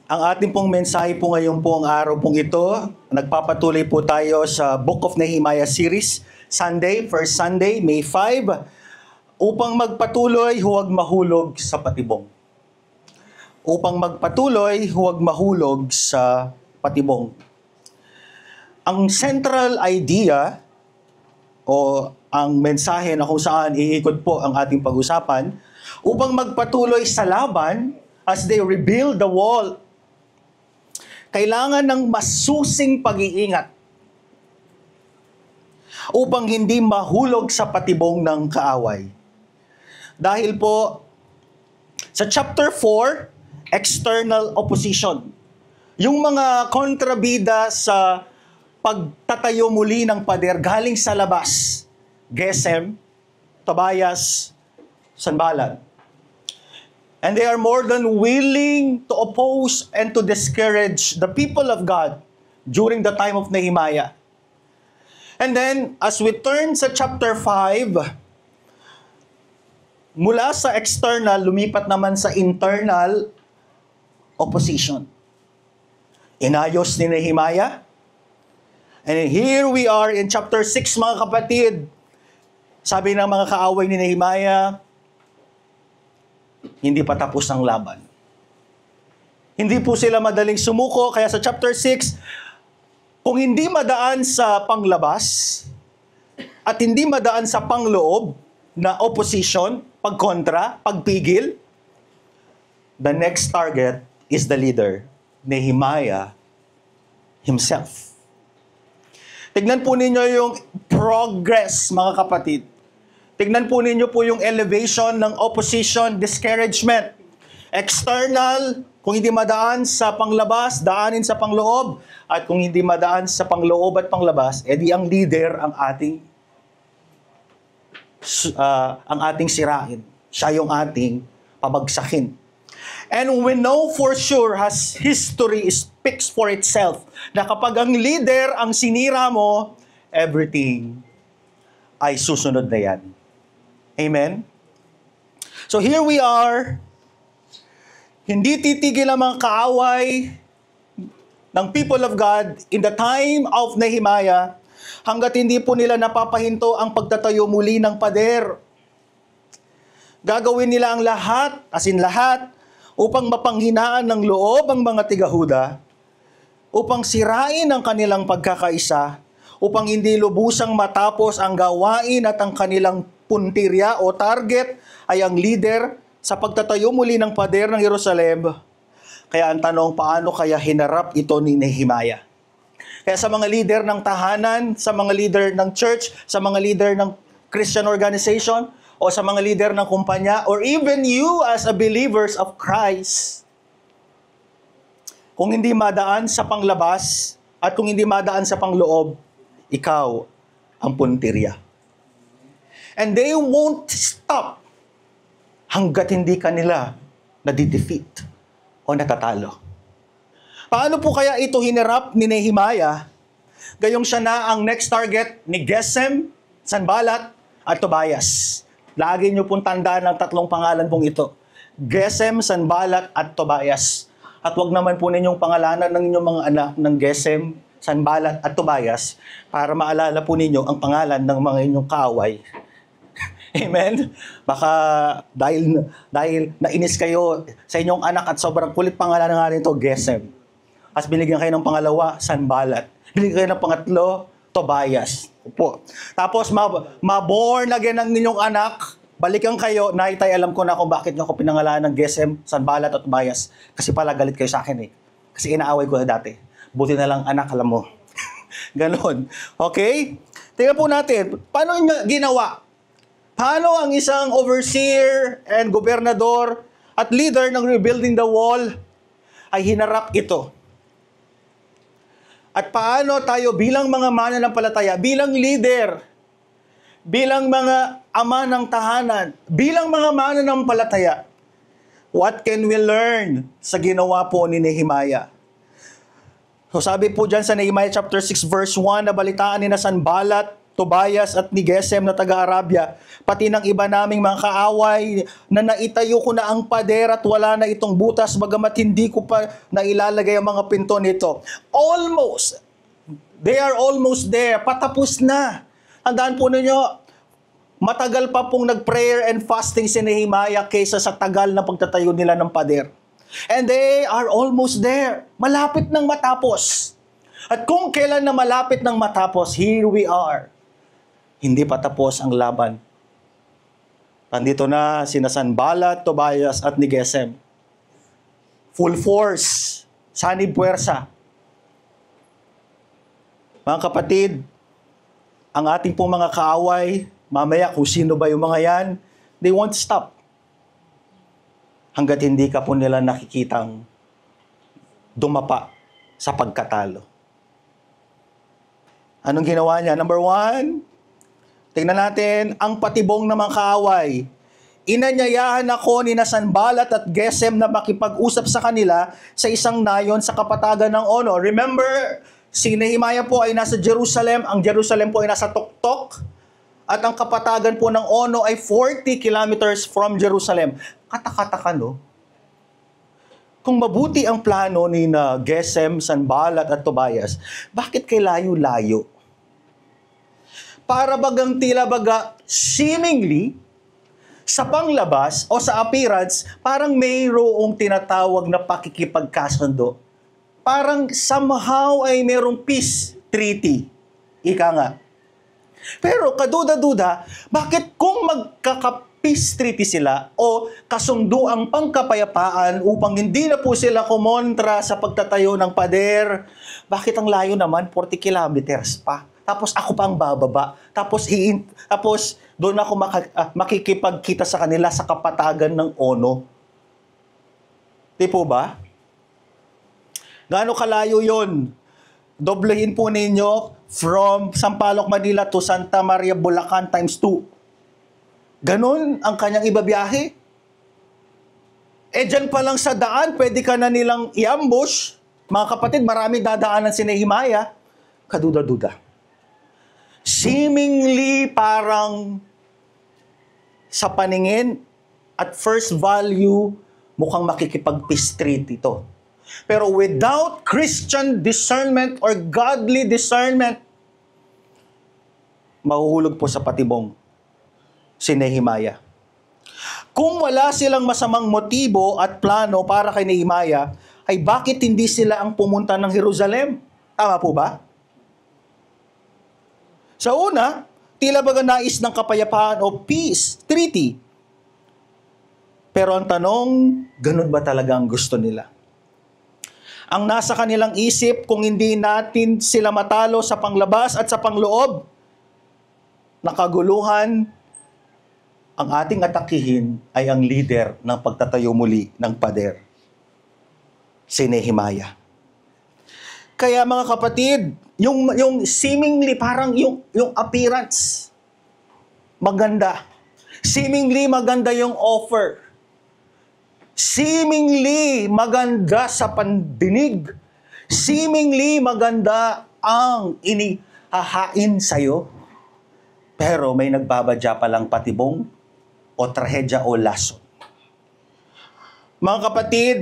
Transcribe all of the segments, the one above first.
Ang ating pong mensahe po ngayon po ang araw pong ito. Nagpapatuloy po tayo sa Book of Nehemiah series. Sunday, first Sunday, May 5. Upang magpatuloy, huwag mahulog sa patibong. Upang magpatuloy, huwag mahulog sa patibong. Ang central idea o ang mensahe na kung saan iikot po ang ating pag-usapan, upang magpatuloy sa laban as they rebuild the wall, kailangan ng masusing pag-iingat upang hindi mahulog sa patibong ng kaaway. Dahil po, sa chapter 4, external opposition. Yung mga kontrabida sa pagtatayo muli ng pader galing sa labas. Gesem, Tobias, Sanballat. And they are more than willing to oppose and to discourage the people of God during the time of Nehemiah. And then, as we turn sa chapter 5, mula sa external, lumipat naman sa internal opposition. Inayos ni Nehemiah. And here we are in chapter 6, mga kapatid. Sabi ng mga kaaway ni Nehemiah, hindi pa tapos ang laban. Hindi po sila madaling sumuko, kaya sa chapter 6, kung hindi madaan sa panglabas at hindi madaan sa pangloob na opposition, pagkontra, pagpigil, the next target is the leader, Nehemiah himself. Tignan po ninyo yung progress, mga kapatid. Tignan po ninyo po yung elevation ng opposition, discouragement. External, kung hindi madaan sa panglabas, daanin sa pangloob. At kung hindi madaan sa pangloob at panglabas, edi ang leader ang ating sirain. Siya yung ating pabagsakin. And we know for sure, as history speaks for itself, na kapag ang leader ang sinira mo, everything ay susunod na yan. Amen? So here we are. Hindi titigil ang mga kaaway ng people of God in the time of Nehemiah hanggat hindi po nila napapahinto ang pagtatayo muli ng pader. Gagawin nila ang lahat, as in lahat, upang mapanghinaan ng loob ang mga tigahuda, upang sirain ang kanilang pagkakaisa, upang hindi lubusang matapos ang gawain at ang kanilang puntirya o target ay ang leader sa pagtatayo muli ng pader ng Jerusalem. Kaya ang tanong, paano kaya hinarap ito ni Nehemiah? Kaya sa mga leader ng tahanan, sa mga leader ng church, sa mga leader ng Christian organization, o sa mga leader ng kumpanya, or even you as a believers of Christ, kung hindi madaan sa panglabas at kung hindi madaan sa pangloob, ikaw ang puntirya. And they won't stop hanggat hindi kanila nadidefeat o natatalo. Paano po kaya ito hinarap ni Nehemiah? Gayong siya na ang next target ni Gesem, Sanballat, at Tobias. Lagi niyo pong tandaan ang tatlong pangalan pong ito. Gesem, Sanballat, at Tobias. At wag naman po ninyong pangalanan ng inyong mga anak ng Gesem, Sanballat, at Tobias para maalala po ninyo ang pangalan ng mga inyong kaaway. Amen? Baka dahil nainis kayo sa inyong anak at sobrang kulit pangalan nga nito, Gesem. As binigyan kayo ng pangalawa, Sanballat. Binigyan kayo ng pangatlo, Tobias. Opo. Tapos ma-born again ang ninyong anak, balikan kayo, naitay alam ko na kung bakit nyo ako pinangalanan ng Gesem, Sanballat at Tobias. Kasi pala galit kayo sa akin eh. Kasi inaaway ko na dati. Buti na lang anak, alam mo. Ganon. Okay? Tingnan po natin, paano niya ginawa? Paano ang isang overseer and gobernador at leader ng rebuilding the wall ay hinarap ito? At paano tayo bilang mga mananampalataya, bilang leader, bilang mga ama ng tahanan, bilang mga mananampalataya, what can we learn sa ginawa po ni Nehemiah? So sabi po dyan sa Nehemiah chapter 6 verse 1, nabalitaan ni na Sanballat Tobias at ni Gesem na taga-Arabia, pati ng iba naming mga kaaway na naitayo ko na ang pader at wala na itong butas bagamat hindi ko pa nailalagay ang mga pinto nito. Almost. They are almost there. Patapos na. Tandaan po ninyo, matagal pa pong nag-prayer and fasting si Nehemiah kaysa sa tagal na pagtatayo nila ng pader. And they are almost there. Malapit nang matapos. At kung kailan na malapit nang matapos, here we are. Hindi pa tapos ang laban. Nandito na sina Sanballat, Tobias at ni Gesem. Full force, sanib puwersa. Mga kapatid, ang ating pong mga kaaway, mamaya kung sino ba yung mga yan, they won't stop. Hanggat hindi ka po nila nakikitang dumapa sa pagkatalo. Anong ginawa niya? Number 1, tingnan natin ang patibong ng mga kaaway. Inanyayahan ako ni Sanballat at Gesem na makipag-usap sa kanila sa isang nayon sa kapatagan ng Ono. Remember, si Nehemiah po ay nasa Jerusalem, ang Jerusalem po ay nasa Tuktok, at ang kapatagan po ng Ono ay 40 kilometers from Jerusalem. Katakataka, no? Kung mabuti ang plano ni Gesem, Sanballat at Tobias, bakit kay layo-layo? Para bagang tila baga seemingly sa panglabas o sa appearance, parang mayroong tinatawag na pakikipagkasundo. Parang somehow ay mayroong peace treaty. Ika nga. Pero kaduda-duda, bakit kung magkaka-peace treaty sila o kasundo ang pangkapayapaan upang hindi na po sila kumontra sa pagtatayo ng pader, bakit ang layo naman 40 kilometers pa? Tapos ako pa ang bababa. Tapos doon ako makikipagkita sa kanila sa kapatagan ng Ono. Di po ba? Gaano kalayo yon? Doblehin po ninyo from Sampaloc, Manila to Santa Maria, Bulacan times 2. Ganon ang kanyang ibabiyahe. Dyan pa lang sa daan, pwede ka na nilang i-ambush. Mga kapatid, maraming dadaanan si Nehemiah. Kaduda-duda. Seemingly parang sa paningin at first value mukhang makikipag-peace treaty ito. Pero without Christian discernment or godly discernment, mahuhulog po sa patibong si Nehemiah. Kung wala silang masamang motibo at plano para kay Nehemiah, ay bakit hindi sila ang pumunta ng Jerusalem? Tama po ba? Sa una, tila baga nais ng kapayapaan o peace treaty. Pero ang tanong, ganun ba talaga ang gusto nila? Ang nasa kanilang isip, kung hindi natin sila matalo sa panglabas at sa pangloob, nakaguluhan, ang ating atakihin ay ang leader ng pagtatayo muli ng pader, si Nehemiah. Kaya mga kapatid, yung seemingly parang yung appearance maganda. Seemingly maganda yung offer. Seemingly maganda sa pandinig. Seemingly maganda ang inihahain sa'yo. Pero may nagbabadya palang patibong o trahedya o laso. Mga kapatid,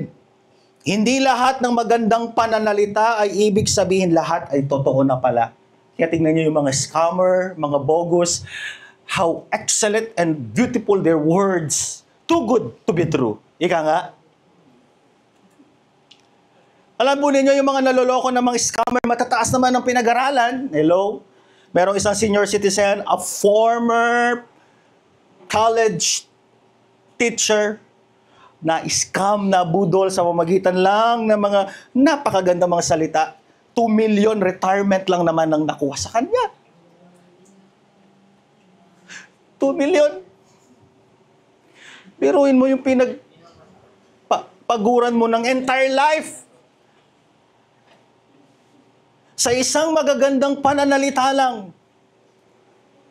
hindi lahat ng magandang pananalita ay ibig sabihin lahat ay totoo na pala. Kaya tingnan niyo yung mga scammer, mga bogus, how excellent and beautiful their words. Too good to be true. Ika nga. Alam po ninyo yung mga naloloko ng mga scammer, matataas naman ang pinag-aralan. Hello? Merong isang senior citizen, a former college teacher, na scam, na budol sa pamagitan lang ng mga napakaganda mga salita. 2 million retirement lang naman ang nakuha sa kanya. 2 million. Biruin mo yung paguran mo ng entire life. Sa isang magagandang pananalita lang.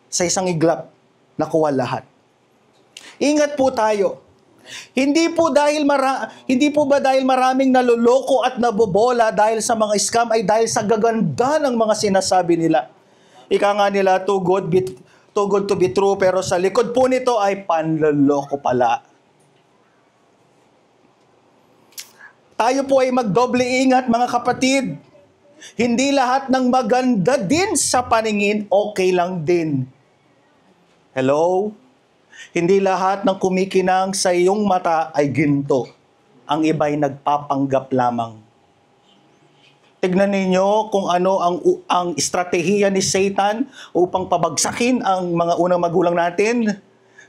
Sa isang iglap, nakuha lahat. Ingat po tayo. Hindi po ba dahil maraming naloloko at nabobola dahil sa mga scam ay dahil sa gaganda ng mga sinasabi nila. Ika nga nila, too good to be true, pero sa likod po nito ay panloloko pala. Tayo po ay magdoble ingat, mga kapatid. Hindi lahat ng maganda din sa paningin, okay lang din. Hello? Hindi lahat ng kumikinang sa iyong mata ay ginto. Ang iba'y nagpapanggap lamang. Tignan ninyo kung ano ang estratehiya ni Satan upang pabagsakin ang mga unang magulang natin.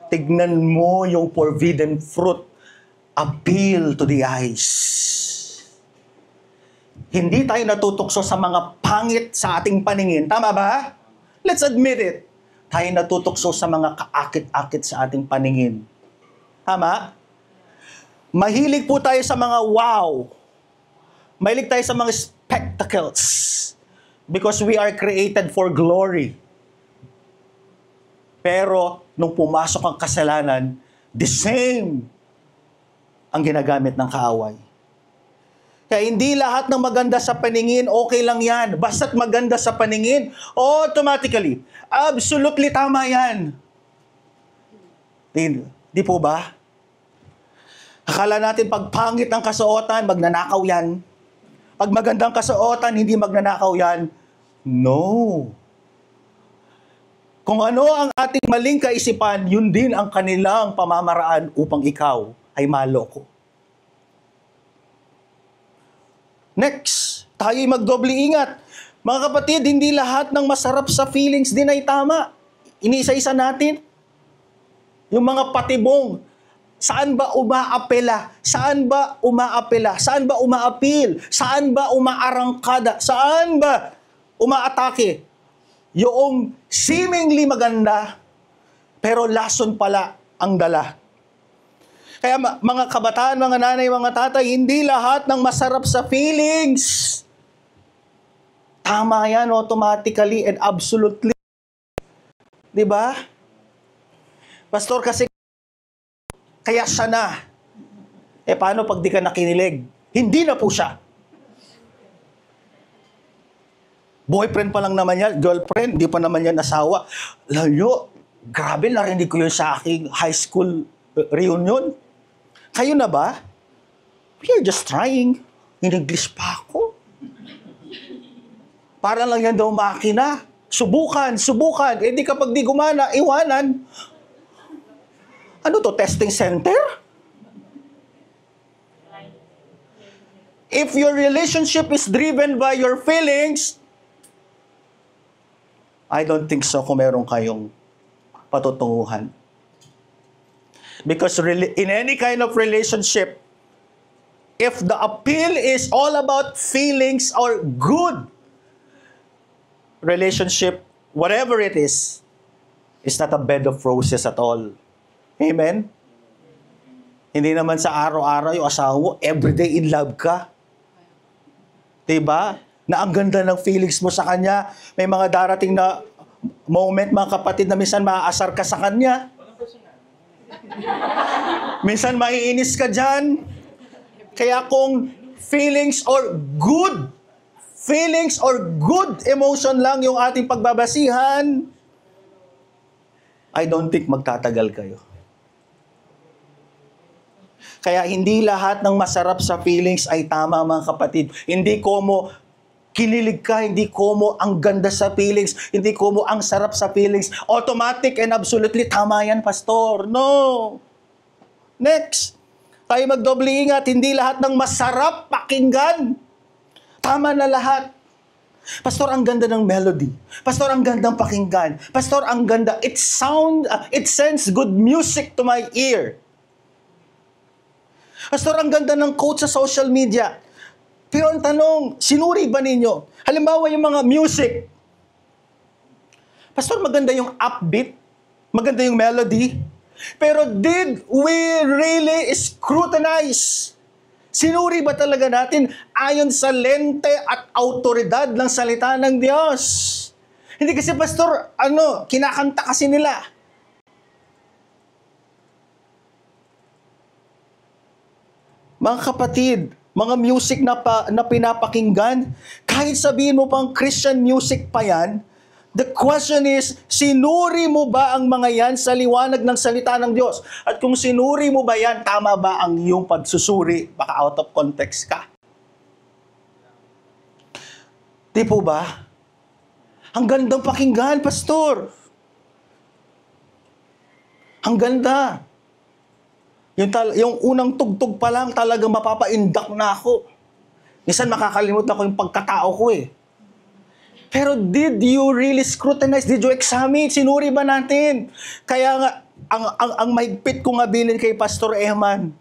Tignan mo yung forbidden fruit. Appeal to the eyes. Hindi tayo natutukso sa mga pangit sa ating paningin. Tama ba? Let's admit it. Tayo natutukso sa mga kaakit-akit sa ating paningin. Tama? Mahilig po tayo sa mga wow. Mahilig tayo sa mga spectacles. Because we are created for glory. Pero, nung pumasok ang kasalanan, the same ang ginagamit ng kaaway. Kaya hindi lahat ng maganda sa paningin, okay lang yan. Basta't maganda sa paningin, automatically, absolutely tama yan. Di po ba? Akala natin pag pangit ang kasuotan, magnanakaw yan. Pag magandang kasuotan, hindi magnanakaw yan. No. Kung ano ang ating maling kaisipan, yun din ang kanilang pamamaraan upang ikaw ay maloko. Next, tayo'y magdoble ingat. Mga kapatid, hindi lahat ng masarap sa feelings din ay tama. Iniisa-isa natin. Yung mga patibong, saan ba umaapela? Saan ba umaapela? Saan ba umaapil? Saan ba umaarangkada? Saan ba umaatake? Yung seemingly maganda, pero lason pala ang dala. Kaya mga kabataan, mga nanay, mga tatay, hindi lahat ng masarap sa feelings. Tama yan automatically and absolutely. Di ba? Pastor, kasi kaya siya na. Paano pag di ka nakinilig? Hindi na po siya. Boyfriend pa lang naman yan, girlfriend, di pa naman yan asawa. Lalo, grabe, narinig ko yun sa aking high school reunion. Kayo na ba? We are just trying. In English pa ako. Para lang yan daw makina. Subukan. Di kapag di gumana, iwanan. Ano to, testing center? If your relationship is driven by your feelings, I don't think so kung meron kayong patutunguhan. Because in any kind of relationship, if the appeal is all about feelings or good relationship, whatever it is not a bed of roses at all. Amen? Hindi naman sa araw-araw yung asawa, everyday in love ka. Diba? Na ang ganda ng feelings mo sa kanya. May mga darating na moment, mga kapatid, na minsan maaasar ka sa kanya. Minsan maiinis ka dyan. Kaya kung feelings or good emotion lang yung ating pagbabasihan, I don't think magtatagal kayo. Kaya hindi lahat ng masarap sa feelings ay tama, mga kapatid. Hindi komo kinilig ka, hindi komo ang ganda sa feelings, hindi komo ang sarap sa feelings. Automatic and absolutely tama yan, pastor. No. Next, tayo magdoble ingat, hindi lahat ng masarap pakinggan. Tama na lahat. Pastor, ang ganda ng melody. Pastor, ang gandang pakinggan. Pastor, ang ganda. It sends good music to my ear. Pastor, ang ganda ng quote sa social media. Pero ang tanong, sinuri ba ninyo? Halimbawa yung mga music. Pastor, maganda yung upbeat. Maganda yung melody. Pero did we really scrutinize? Sinuri ba talaga natin ayon sa lente at autoridad ng salita ng Diyos? Hindi kasi, pastor, kinakanta kasi nila. Mga kapatid, mga music na pinapakinggan, kahit sabihin mo pang Christian music pa yan, The question is, sinuri mo ba ang mga yan sa liwanag ng salita ng Diyos? At kung sinuri mo ba yan, tama ba ang iyong pagsusuri? Baka out of context ka. Di po ba? Ang gandang pakinggan, pastor. Ang ganda. Yung unang tugtog pa lang, talagang mapapaindak na ako. Minsan makakalimutan ko yung pagkatao ko eh. Pero did you really scrutinize? Did you examine? Sinuri ba natin? Kaya nga, ang mahigpit kong abilin kay Pastor Eman.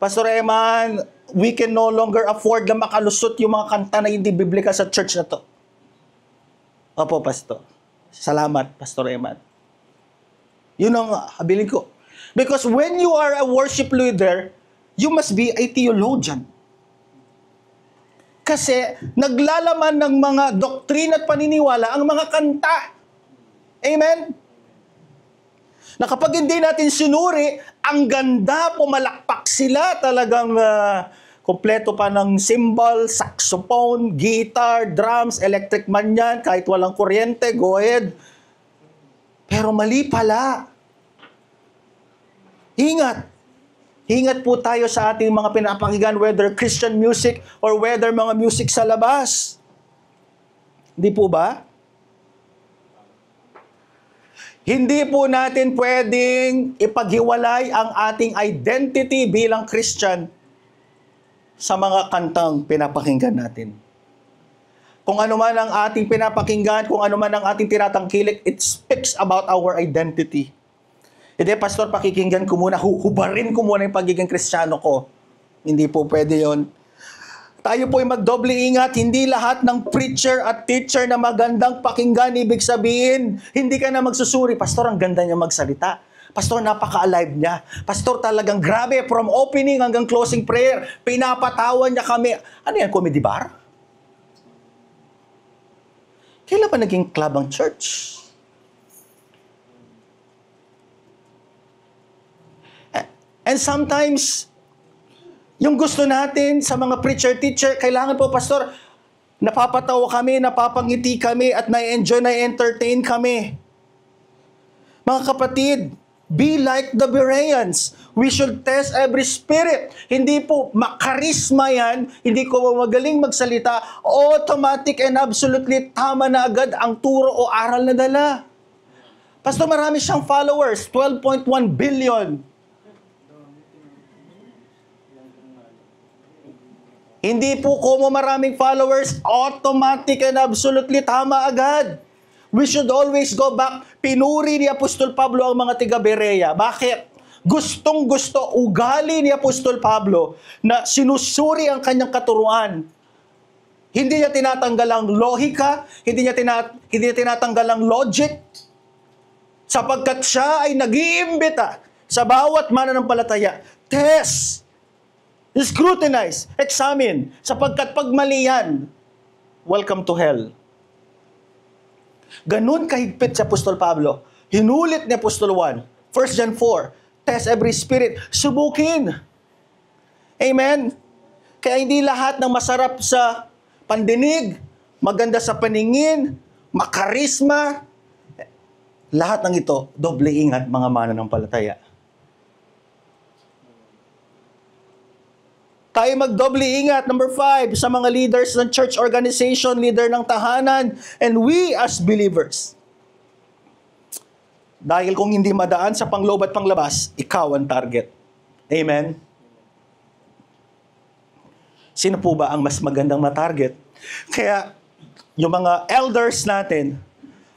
Pastor Eman, we can no longer afford na makalusot yung mga kanta na hindi biblika sa church na to. Opo, Pastor. Salamat, Pastor Eman. Yun ang abilin ko. Because when you are a worship leader, you must be a theologian. Kasi naglalaman ng mga doktrina at paniniwala ang mga kanta. Amen? Na kapag hindi natin sinuri, ang ganda, pumalakpak sila, talagang kompleto pa ng cymbal, saxophone, guitar, drums, electric man yan, kahit walang kuryente, go ahead. Pero mali pala. Ingat. Ingat po tayo sa ating mga pinapakinggan, whether Christian music or whether mga music sa labas. Hindi po ba? Hindi po natin pwedeng ipaghiwalay ang ating identity bilang Christian sa mga kantang pinapakinggan natin. Kung ano man ang ating pinapakinggan, kung ano man ang ating tinatangkilik, it speaks about our identity. Hindi, pastor, pakikinggan ko muna, hubarin ko muna yung pagiging Kristiyano ko. Hindi po pwede yon. Tayo po ay magdoble ingat, hindi lahat ng preacher at teacher na magandang pakinggan, ibig sabihin, hindi ka na magsusuri. Pastor, ang ganda niya magsalita. Pastor, napaka-alive niya. Pastor, talagang grabe, from opening hanggang closing prayer, pinapatawan niya kami. Ano yan, comedy bar? Kailan pa naging club ang church? And sometimes, yung gusto natin sa mga preacher-teacher, kailangan po, pastor, napapatawa kami, napapangiti kami, at na-enjoy, na-entertain kami. Mga kapatid, be like the Bereans. We should test every spirit. Hindi po makarisma yan, hindi ko magaling magsalita, automatic and absolutely tama na agad ang turo o aral na dala. Pastor, marami siyang followers, 12.1 billion. Hindi po kung maraming followers, automatic and absolutely tama agad. We should always go back. Pinuri ni Apostol Pablo ang mga tiga-Berea. Bakit? Gustong-gusto, ugali ni Apostol Pablo na sinusuri ang kanyang katuruan. Hindi niya tinatanggal ang lohika, hindi niya tinatanggal ang logic, sapagkat siya ay nag-iimbita sa bawat mananampalataya. Test! Scrutinize, examine, sapagkat pag mali yan, welcome to hell. Ganun kahigpit si Apostol Pablo. Hinulit ni Apostol 1, 1 John 4, test every spirit, subukin. Amen? Kaya hindi lahat ng masarap sa pandinig, maganda sa paningin, makarisma, lahat ng ito, doble ingat mga mananampalataya. Tayo magdoble ingat. Number 5, sa mga leaders ng church organization, leader ng tahanan, and we as believers. Dahil kung hindi madaan sa pangloob at panglabas, ikaw ang target. Amen? Sino po ba ang mas magandang matarget? Kaya, yung mga elders natin,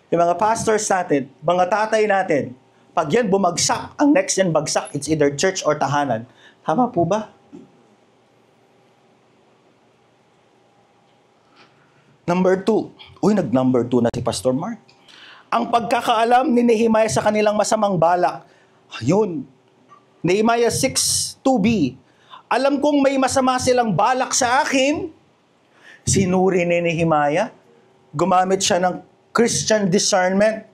yung mga pastors natin, mga tatay natin, pag yan bumagsak, ang next yan bagsak, it's either church or tahanan. Tama po ba? Number 2. Uy, nag-number 2 na si Pastor Mark. Ang pagkakaalam ni Nehemiah sa kanilang masamang balak. Ayun. Nehemiah 6:2b. Alam kong may masama silang balak sa akin. Sinuri ni Nehemiah. Gumamit siya ng Christian discernment.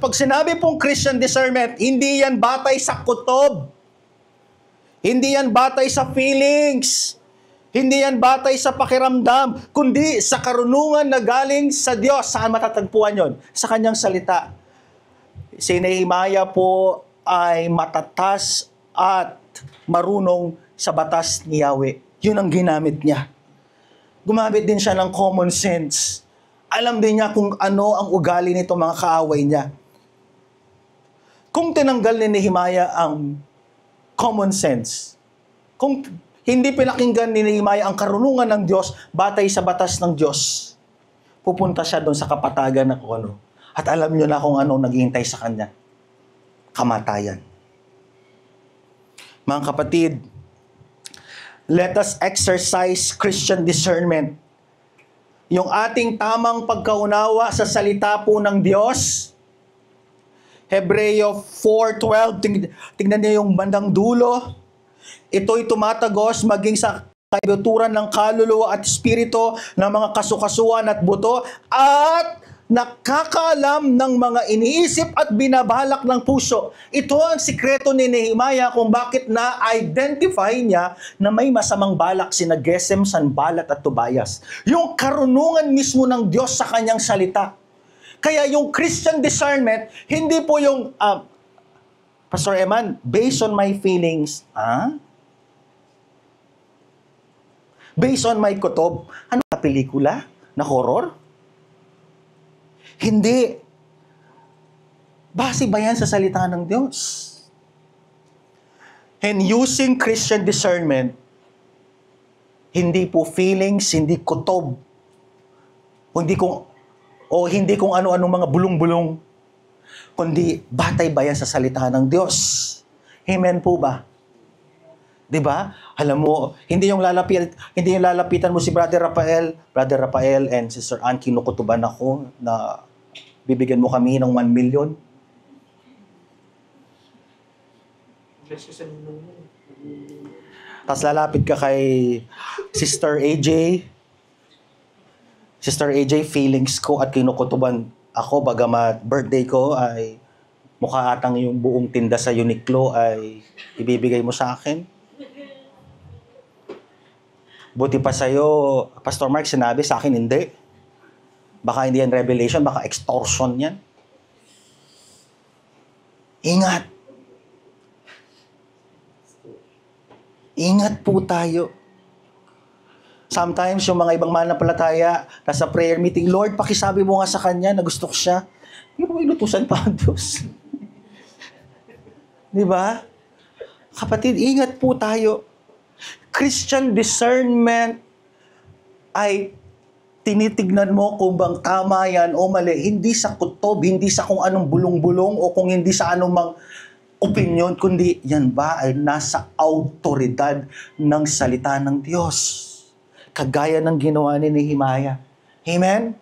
Pag sinabi pong Christian discernment, hindi yan batay sa kutob. Hindi yan batay sa feelings. Hindi yan batay sa pakiramdam, kundi sa karunungan na galing sa Diyos. Saan matatagpuan yon? Sa kanyang salita. Si Nehemiah po ay matatas at marunong sa batas ni Yahweh. Yun ang ginamit niya. Gumamit din siya ng common sense. Alam din niya kung ano ang ugali nito mga kaaway niya. Kung tinanggal ni Nehemiah ang common sense, kung hindi pinakinggan ni Nehemiah ang karunungan ng Diyos batay sa batas ng Diyos, pupunta siya doon sa kapatagan na kung ano. At alam niyo na kung ano naghihintay sa kanya. Kamatayan. Mga kapatid, let us exercise Christian discernment. Yung ating tamang pagkaunawa sa salita po ng Diyos. Hebreo 4:12, tingnan niyo yung bandang dulo. Ito'y tumatagos maging sa kaibuturan ng kaluluwa at espiritu ng mga kasukasuan at buto at nakakaalam ng mga iniisip at binabalak ng puso. Ito ang sikreto ni Nehemiah kung bakit na-identify niya na may masamang balak sina Gesem, Sanballat at Tobias. Yung karunungan mismo ng Diyos sa kanyang salita. Kaya yung Christian discernment, hindi po yung, Pastor Eman, based on my feelings, based on my kutob, ano na pelikula? Na horror? Hindi. Base ba yan sa salita ng Diyos? And using Christian discernment, hindi po feelings, hindi kutob, hindi kung ano-anong mga bulong-bulong, kundi batay ba yan sa salita ng Diyos? Amen po ba? 'Di ba? Alam mo, hindi yung lalapitan mo si Brother Rafael and Sister Ann, kinukutuban ako na bibigyan mo kami ng 1 million. Tapos lalapit ka kay Sister AJ. Sister AJ, feelings ko at kinukutuban ako, bagamat birthday ko ay mukha atang yung buong tinda sa Uniqlo ay ibibigay mo sa akin. Buti pa sa'yo, Pastor Mark, sinabi sa akin, hindi. Baka hindi yan revelation, baka extortion yan. Ingat. Ingat po tayo. Sometimes, yung mga ibang mananampalataya, nasa prayer meeting, Lord, pakisabi mo nga sa kanya na gusto ko siya. Hindi mo inutusan pa ang Diyos. Di ba? Kapatid, ingat po tayo. Christian discernment ay tinitignan mo kung bang tama yan o mali. Hindi sa kutob, hindi sa kung anong bulong-bulong o kung hindi sa anumang opinion, kundi yan ba ay nasa autoridad ng salita ng Diyos. Kagaya ng ginawa ni Nehemiah. Amen?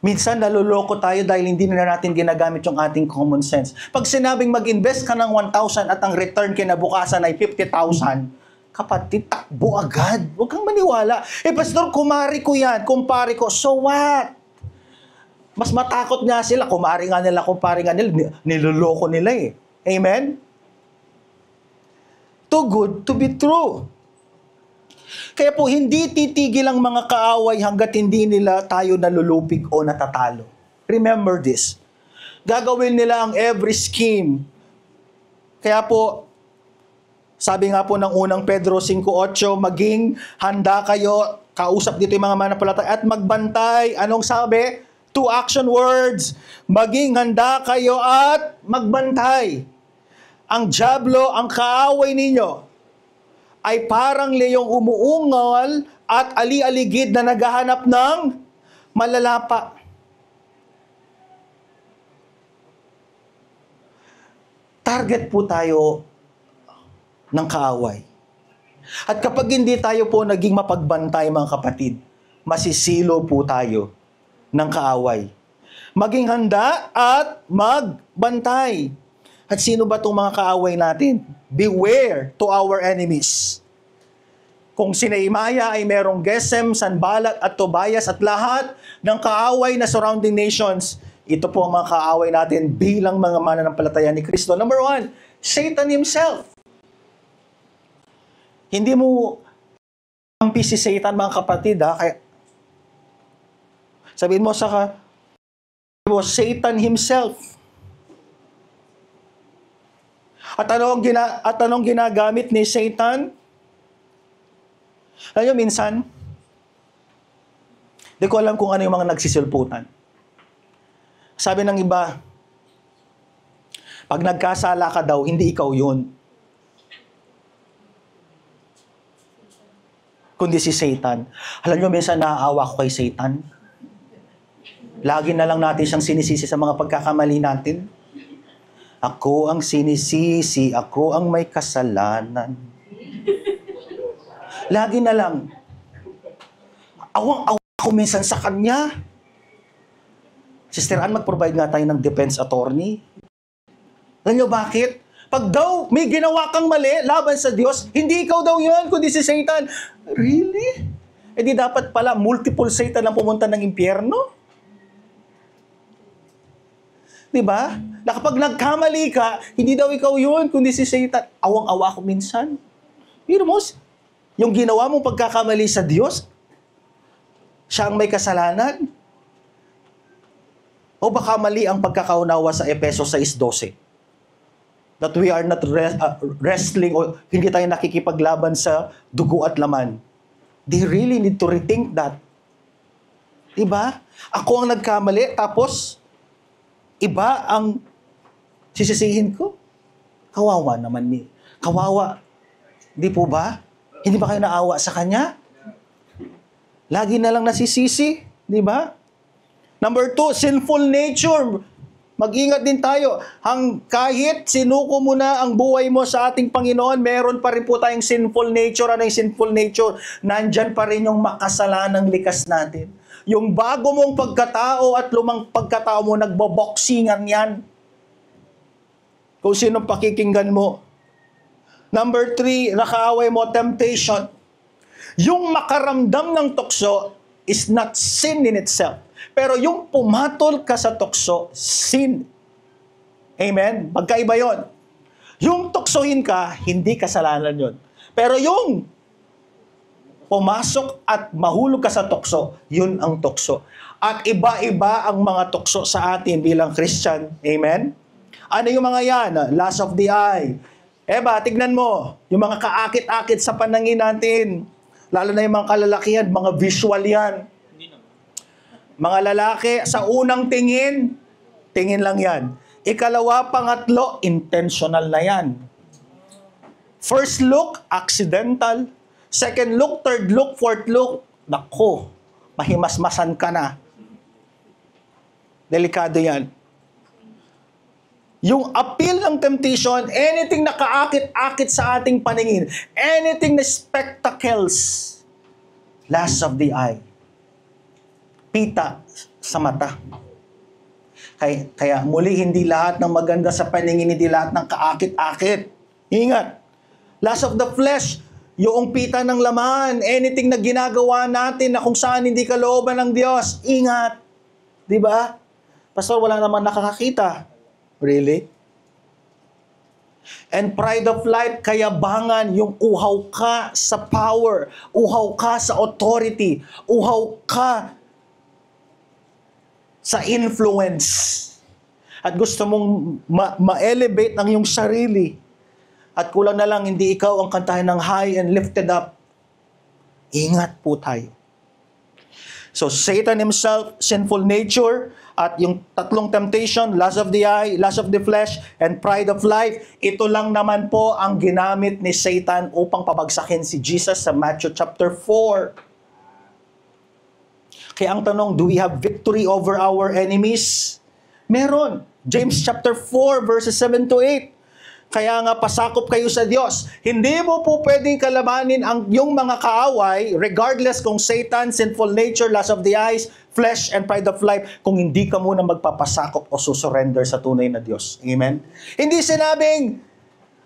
Minsan naluloko tayo dahil hindi na natin ginagamit yung ating common sense. Pag sinabing mag-invest ka ng 1,000 at ang return kinabukasan ay 50,000, kapatid, takbo agad. Huwag kang maniwala. Pastor, kumari ko yan, kumpare ko, so what? Mas matakot nga sila, kumari nga nila, niloloko nila eh. Amen? Too good to be true. Kaya po, hindi titigil ang mga kaaway hanggat hindi nila tayo nalulupig o natatalo. Remember this. Gagawin nila ang every scheme. Kaya po, sabi nga po ng unang Pedro 5:8, maging handa kayo, kausap dito yung mga mananampalataya, at magbantay. Anong sabi? 2 action words. Maging handa kayo at magbantay. Ang dyablo, ang kaaway ninyo, ay parang leyong umuungal at ali-aligid na naghahanap ng malalapa. Target po tayo ng kaaway. At kapag hindi tayo po naging mapagbantay, mga kapatid, masisilo po tayo ng kaaway. Maging handa at magbantay. At sino ba itong mga kaaway natin? Beware to our enemies. Kung si Nehemiah ay merong Gesem, Sanballat at Tobias at lahat ng kaaway na surrounding nations, ito po ang mga kaaway natin bilang mga mananampalataya ni Kristo. Number 1, Satan himself. Hindi mo kampi si Satan, mga kapatid, ha? Kaya, sabihin mo Satan himself. At anong ginagamit ni Satan? Alam nyo, minsan, di ko alam kung ano yung mga nagsisilputan. Sabi ng iba, pag nagkasala ka daw, hindi ikaw yun, kundi si Satan. Alam nyo, minsan naaawa ko kay Satan. Lagi na lang natin siyang sinisisi sa mga pagkakamali natin. Ako ang sinisisi, ako ang may kasalanan. Lagi na lang. Awang-awa ako minsan sa kanya. Sister Ann, mag-provide nga tayo ng defense attorney. Alam nyo bakit? Pag daw may ginawa kang mali laban sa Diyos, hindi ikaw daw yun, kundi si Satan. Really? E di dapat pala multiple Satan ang pumunta ng impyerno? Diba? Na kapag nagkamali ka, hindi daw ikaw yun, kundi si Satan. Awang-awa ko minsan. Pero most, yung ginawa mong pagkakamali sa Diyos, siya ang may kasalanan? O baka mali ang pagkakaunawa sa Efeso 6:12? That we are not wrestling o hindi tayo nakikipaglaban sa dugo at laman. They really need to rethink that. Diba? Ako ang nagkamali, tapos iba ang sisisihin ko? Kawawa naman ni. Kawawa. Di po ba? Hindi ba kayo naawa sa kanya? Lagi na lang nasisisi. Di ba? Number 2, sinful nature. Mag-ingat din tayo. Kahit sinuko mo na ang buhay mo sa ating Panginoon, meron pa rin po tayong sinful nature. Ano yung sinful nature? Nandyan pa rin yung makasalanang likas natin. Yung bago mong pagkatao at lumang pagkatao mo, nagboboxingan yan. Kung sino pakikinggan mo. Number 3, nakaaway mo, temptation. Yung makaramdam ng tukso is not sin in itself. Pero yung pumatol ka sa tukso, sin. Amen? Magkaiba yon. Yung tuksohin ka, hindi kasalanan yon. Pero yung pumasok at mahulog ka sa tukso, yun ang tukso. At iba-iba ang mga tukso sa atin bilang Christian. Amen? Ano yung mga yan? Lust of the eye. Tignan mo, yung mga kaakit-akit sa panangin natin. Lalo na yung mga kalalakihan, mga visual yan. Mga lalaki, sa unang tingin, tingin lang yan. Ikalawa, pangatlo, intentional na yan. First look, accidental. Second look, third look, fourth look, nako, mahimasmasan ka na. Delikado yan. Yung appeal ng temptation, anything na kaakit-akit sa ating paningin, anything na spectacles, lust of the eye, pita sa mata. Kaya muli, hindi lahat ng maganda sa paningin, hindi lahat ng kaakit-akit. Ingat. Lust of the flesh, yung pita ng laman, anything na ginagawa natin na kung saan hindi kalooban ng Diyos, ingat. Diba? Pastor, wala naman nakakakita. Really? And pride of life, kayabangan, yung uhaw ka sa power, uhaw ka sa authority, uhaw ka sa influence. At gusto mong ma-elevate ang iyong sarili. At kulang na lang, hindi ikaw ang kantahin ng high and lifted up. Ingat po tayo. So, Satan himself, sinful nature, at yung tatlong temptation, lust of the eye, lust of the flesh, and pride of life, ito lang naman po ang ginamit ni Satan upang pabagsakin si Jesus sa Matthew chapter 4. Kaya ang tanong, do we have victory over our enemies? Meron. James chapter 4, verses 7 to 8. Kaya nga pasakop kayo sa Diyos. Hindi mo po pwedeng kalabanin ang yung mga kaaway, regardless kung Satan, sinful nature, lust of the eyes, flesh, and pride of life, kung hindi ka muna magpapasakop o susurrender sa tunay na Diyos. Amen? Hindi sinabing,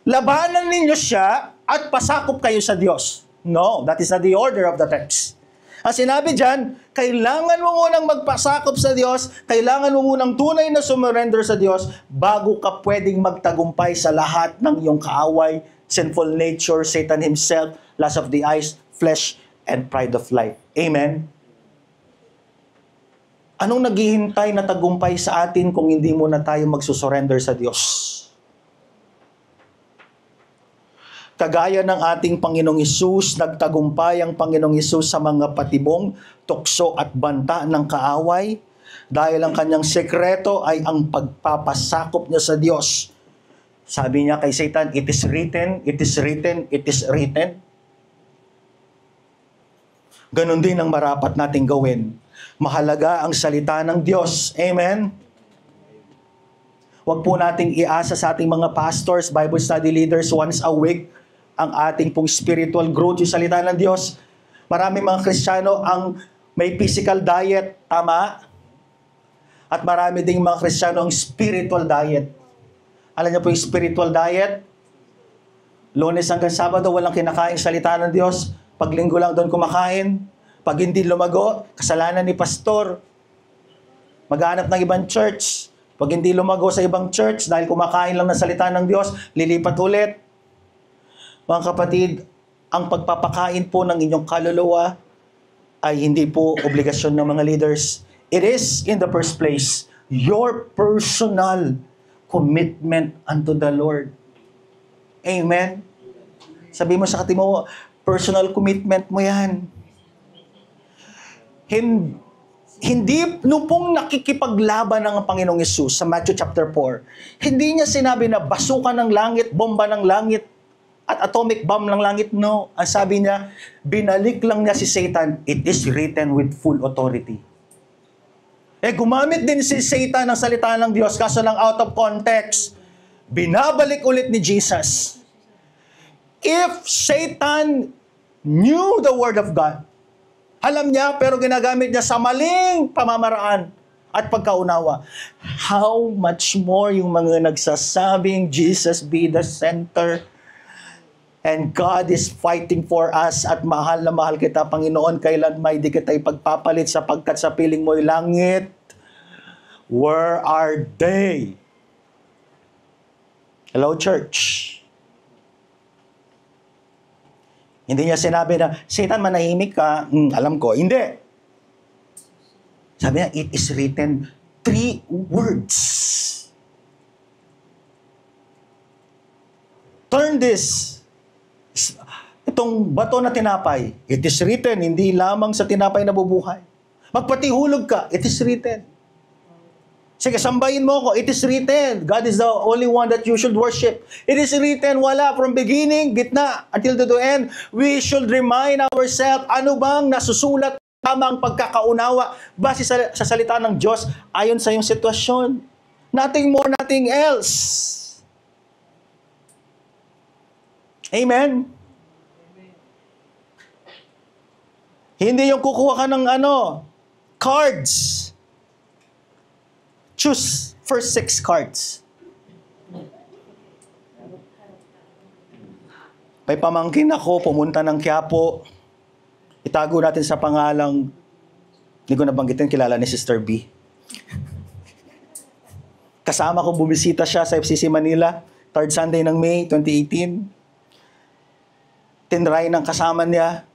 labanan ninyo siya at pasakop kayo sa Diyos. No, that is not the order of the text. Ang sinabi dyan, kailangan mo munang magpasakop sa Diyos, kailangan mo munang tunay na sumurrender sa Diyos bago ka pwedeng magtagumpay sa lahat ng iyong kaaway sinful nature, Satan himself, lust of the eyes, flesh, and pride of life. Amen? Anong naghihintay na tagumpay sa atin kung hindi muna tayo magsusurrender sa Diyos? Kagaya ng ating Panginoong Hesus, nagtagumpay ang Panginoong Hesus sa mga patibong, tukso at banta ng kaaway dahil ang kanyang sekreto ay ang pagpapasakop niya sa Diyos. Sabi niya kay Satan, "It is written, it is written, it is written." Ganon din ang marapat nating gawin. Mahalaga ang salita ng Diyos. Amen? Huwag po nating iasa sa ating mga pastors, Bible study leaders, once a week, ang ating pong spiritual growth, yung salita ng Diyos. Maraming mga Kristiyano ang may physical diet, tama? At marami ding mga Kristiyano ang spiritual diet. Alam niyo po yung spiritual diet? Lunes hanggang Sabado, walang kinakain salita ng Diyos. Pag Linggo lang doon kumakain. Pag hindi lumago, kasalanan ni pastor. Maghanap ng ibang church. Pag hindi lumago sa ibang church, dahil kumakain lang ng salita ng Diyos, lilipat ulit. Mga kapatid, ang pagpapakain po ng inyong kaluluwa ay hindi po obligasyon ng mga leaders. It is, in the first place, your personal commitment unto the Lord. Amen? Sabi mo sa katimo mo, personal commitment mo yan. Hindi, nung pong nakikipaglaban ng Panginoong Hesus sa Matthew chapter 4, hindi niya sinabi na basukan ng langit, bomba ng langit, at atomic bomb ng langit. No. Ang sabi niya, binalik lang niya si Satan, "It is written with full authority." Gumamit din si Satan ng salita ng Diyos, kaso lang out of context. Binabalik ulit ni Jesus. If Satan knew the Word of God, alam niya, pero ginagamit niya sa maling pamamaraan at pagkaunawa, how much more yung mga nagsasabing Jesus be the center and God is fighting for us at mahal na mahal kita, Panginoon, kailan may di kita ipagpapalit sapagkat sa piling mo'y langit. Where are they? Hello, church. Hindi niya sinabi na, "Satan, manahimik ka." Alam ko. Hindi. Sabi niya, it is written 3 words. Turn this. Itong bato na tinapay, it is written, hindi lamang sa tinapay na bubuhay. Magpatihulog ka, it is written. Sige, sambahin mo ako, it is written. God is the only one that you should worship. It is written, wala, from beginning, gitna, until to the end. We should remind ourselves, ano bang nasusulat, tamang pagkakaunawa, base sa salita ng Diyos, ayon sa iyong sitwasyon. Nothing more, nothing else. Amen? Hindi yung kukuha ka ng cards. Choose first 6 cards. May pamangkin ako, pumunta ng Quiapo. Itago natin sa pangalang, hindi ko nabanggitin, kilala ni Sister B. Kasama ko, bumisita siya sa FCC Manila, 3rd Sunday ng May 2018. Tinry ng kasama niya,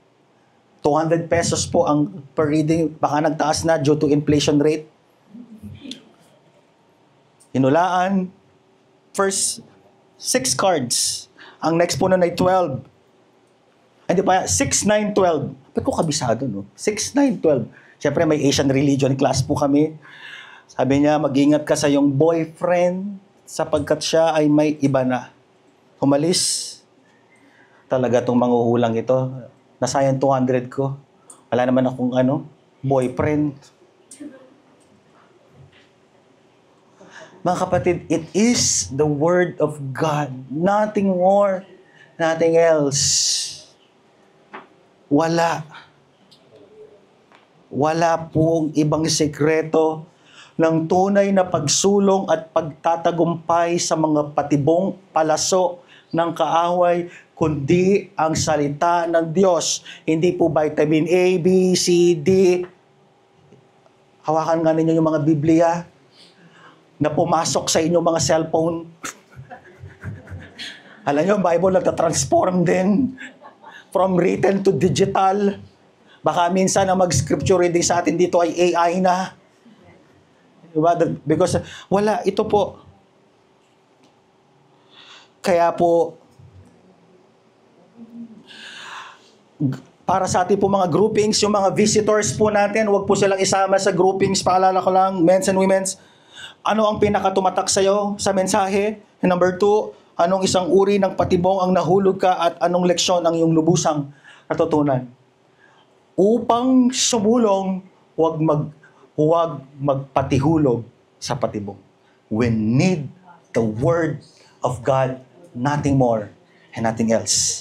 200 pesos po ang per reading, baka nagtaas na due to inflation rate. Hinulaan, first 6 cards. Ang next po nun ay 12. Hindi pa, 6, 9, 12. Ba't ko kabisado, no? 6, 9, 12. Siyempre, may Asian religion class po kami. Sabi niya, mag-ingat ka sa iyong boyfriend sapagkat siya ay may iba na. Humalis. Talaga itong manghuhulang ito. Nasayang 200 ko. Wala naman akong boyfriend. Mga kapatid, it is the Word of God. Nothing more, nothing else. Wala. Wala pong ibang sekreto ng tunay na pagsulong at pagtatagumpay sa mga patibong palaso ng kaaway, kundi ang salita ng Diyos. Hindi po vitamin A, B, C, D. Hawakan nga ninyo yung mga Biblia na pumasok sa inyong mga cellphone. Alam nyo, ang Bible nagtatransform din from written to digital. Baka minsan ang mag-scripture reading sa atin dito ay AI na. Diba? Because, wala, ito po. Kaya po, para sa ating po mga groupings, yung mga visitors po natin, huwag po silang isama sa groupings. Paalala ko lang, men's and women's, ano ang pinakatumatak sa'yo sa mensahe? Number 2, anong isang uri ng patibong ang nahulog ka at anong leksyon ang iyong lubusang natutunan? Upang sumulong, huwag magpatihulog sa patibong. We need the Word of God, nothing more and nothing else.